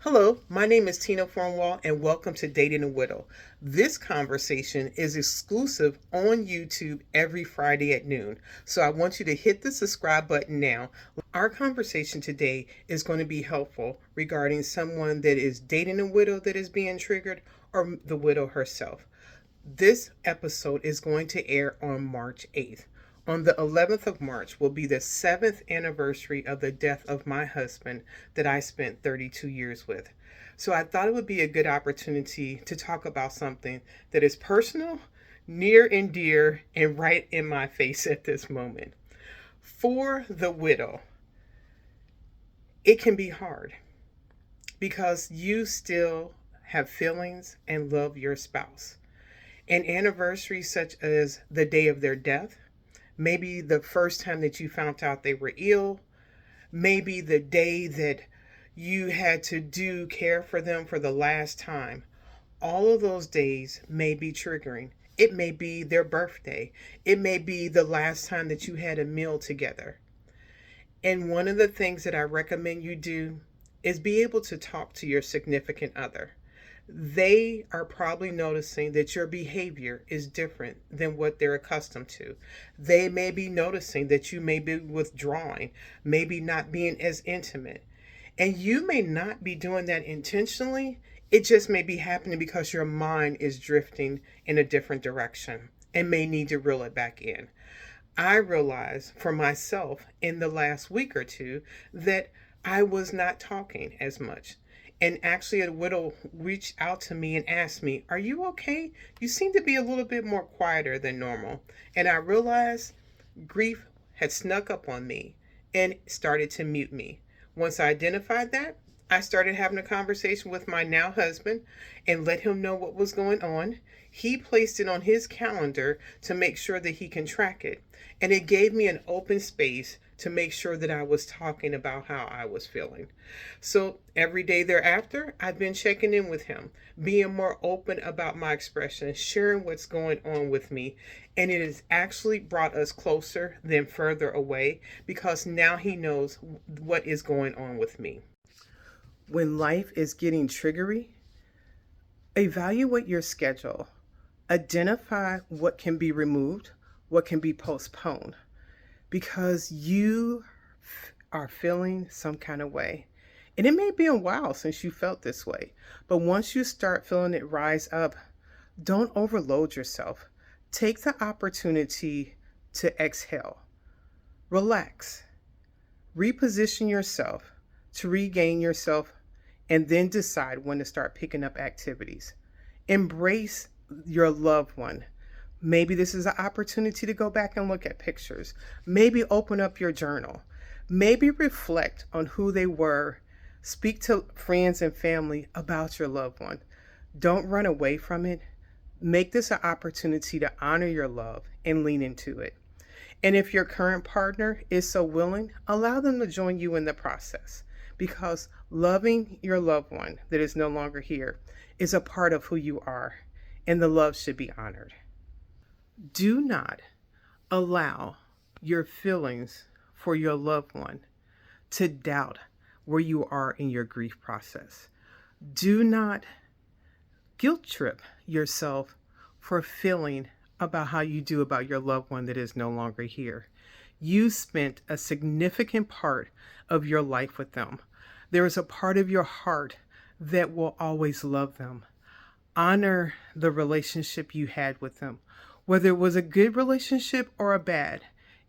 Hello, my name is Tina Fornwald and welcome to Dating a Widow. This conversation is exclusive on YouTube every Friday at noon. So I want you to hit the subscribe button now. Our conversation today is going to be helpful regarding someone that is dating a widow that is being triggered or the widow herself. This episode is going to air on March 8th. On the 11th of March will be the 7th anniversary of the death of my husband that I spent 32 years with. So I thought it would be a good opportunity to talk about something that is personal, near and dear, and right in my face at this moment. For the widow, it can be hard because you still have feelings and love your spouse. An anniversary such as the day of their death, maybe the first time that you found out they were ill, maybe the day that you had to do care for them for the last time. All of those days may be triggering. It may be their birthday. It may be the last time that you had a meal together. And one of the things that I recommend you do is be able to talk to your significant other. They are probably noticing that your behavior is different than what they're accustomed to. They may be noticing that you may be withdrawing, maybe not being as intimate. And you may not be doing that intentionally. It just may be happening because your mind is drifting in a different direction and may need to reel it back in. I realized for myself in the last week or two that I was not talking as much. And actually, a widow reached out to me and asked me, "Are you okay? You seem to be a little bit more quieter than normal." And I realized grief had snuck up on me and started to mute me. Once I identified that, I started having a conversation with my now husband and let him know what was going on. He placed it on his calendar to make sure that he can track it. And it gave me an open space to make sure that I was talking about how I was feeling. So every day thereafter, I've been checking in with him, being more open about my expression, sharing what's going on with me. And it has actually brought us closer than further away because now he knows what is going on with me. When life is getting triggery, evaluate your schedule. Identify what can be removed, what can be postponed, because you are feeling some kind of way. And it may be a while since you felt this way, but once you start feeling it rise up, don't overload yourself. Take the opportunity to exhale, relax, reposition yourself to regain yourself, and then decide when to start picking up activities. Embrace your loved one. Maybe this is an opportunity to go back and look at pictures. Maybe open up your journal. Maybe reflect on who they were. Speak to friends and family about your loved one. Don't run away from it. Make this an opportunity to honor your love and lean into it. And if your current partner is so willing, allow them to join you in the process, because loving your loved one that is no longer here is a part of who you are, and the love should be honored. Do not allow your feelings for your loved one to doubt where you are in your grief process. Do not guilt trip yourself for feeling about how you do about your loved one that is no longer here. You spent a significant part of your life with them. There is a part of your heart that will always love them. Honor the relationship you had with them. Whether it was a good relationship or a bad,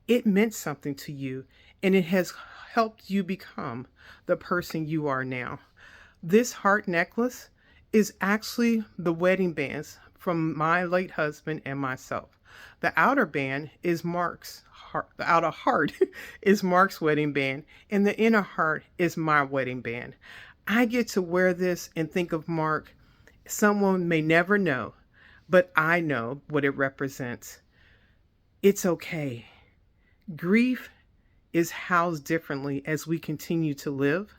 it meant something to you, and it has helped you become the person you are now. This heart necklace is actually the wedding bands from my late husband and myself. The outer band is Mark's heart. The outer heart is Mark's wedding band, and the inner heart is my wedding band. I get to wear this and think of Mark. Someone may never know, but I know what it represents. It's okay. Grief is housed differently as we continue to live.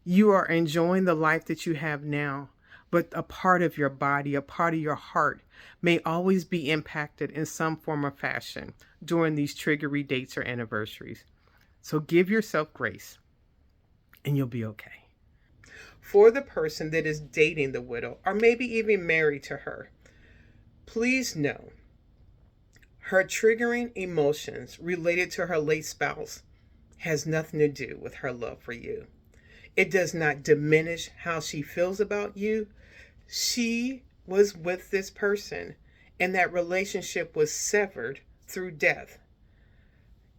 You are enjoying the life that you have now, but a part of your body, a part of your heart may always be impacted in some form or fashion during these triggery dates or anniversaries. So give yourself grace and you'll be okay. for the person that is dating the widow or maybe even married to her. Please know her triggering emotions related to her late spouse has nothing to do with her love for you. It does not diminish how she feels about you. She was with this person and that relationship was severed through death.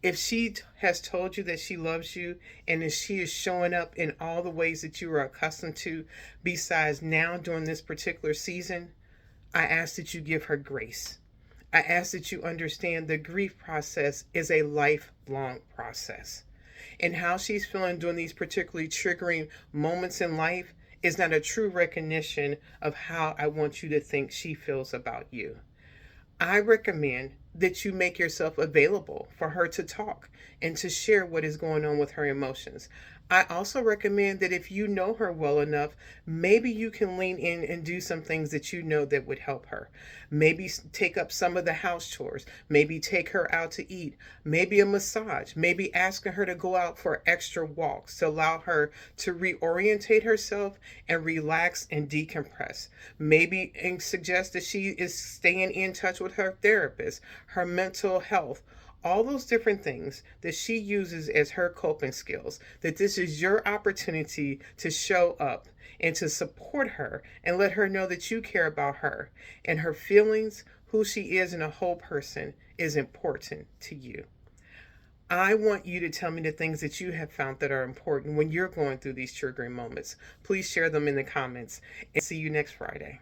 If she has told you that she loves you and if she is showing up in all the ways that you are accustomed to, besides now during this particular season, I ask that you give her grace. I ask that you understand the grief process is a lifelong process. And how she's feeling during these particularly triggering moments in life is not a true recognition of how I want you to think she feels about you. I recommend that you make yourself available for her to talk and to share what is going on with her emotions. I also recommend that if you know her well enough, maybe you can lean in and do some things that you know that would help her. Maybe take up some of the house chores, maybe take her out to eat, maybe a massage, maybe asking her to go out for extra walks to allow her to reorientate herself and relax and decompress. Maybe and suggest that she is staying in touch with her therapist, her mental health, all those different things that she uses as her coping skills, that this is your opportunity to show up and to support her and let her know that you care about her and her feelings, who she is, and a whole person is important to you. I want you to tell me the things that you have found that are important when you're going through these triggering moments. Please share them in the comments and see you next Friday.